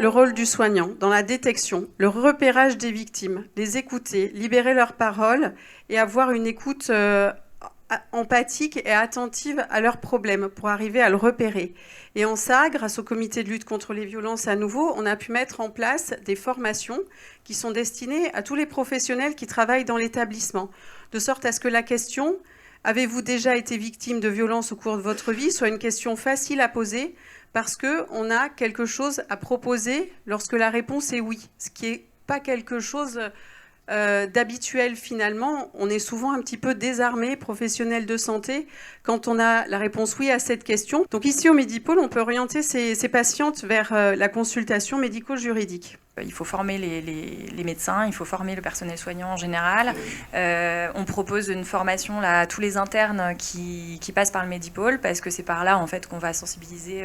le rôle du soignant dans la détection, le repérage des victimes, les écouter, libérer leurs paroles et avoir une écoute empathique et attentive à leurs problèmes pour arriver à le repérer. Et en ça, grâce au comité de lutte contre les violences à nouveau, on a pu mettre en place des formations qui sont destinées à tous les professionnels qui travaillent dans l'établissement, de sorte à ce que la question « Avez-vous déjà été victime de violences au cours de votre vie ?» soit une question facile à poser parce qu'on a quelque chose à proposer lorsque la réponse est oui, ce qui n'est pas quelque chose d'habituel finalement. On est souvent un petit peu désarmé, professionnel de santé, quand on a la réponse oui à cette question. Donc ici au Medipôle, on peut orienter ces patientes vers la consultation médico-juridique. Il faut former les médecins, il faut former le personnel soignant en général. On propose une formation là, à tous les internes qui passent par le Medipôle, parce que c'est par là en fait qu'on va sensibiliser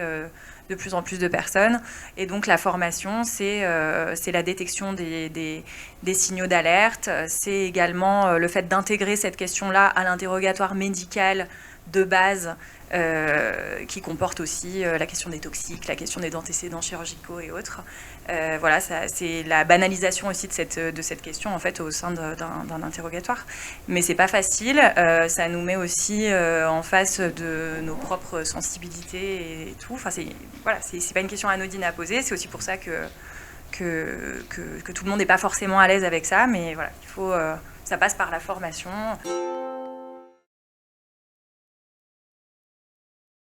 de plus en plus de personnes. Et donc la formation, c'est la détection des signaux d'alerte. C'est également le fait d'intégrer cette question-là à l'interrogatoire médical de base, qui comporte aussi la question des toxiques, la question des antécédents chirurgicaux et autres. Voilà, c'est la banalisation aussi de cette question en fait au sein d'un interrogatoire. Mais c'est pas facile, ça nous met aussi en face de nos propres sensibilités et tout. Enfin, c'est pas une question anodine à poser. C'est aussi pour ça que tout le monde n'est pas forcément à l'aise avec ça. Mais voilà, ça passe par la formation.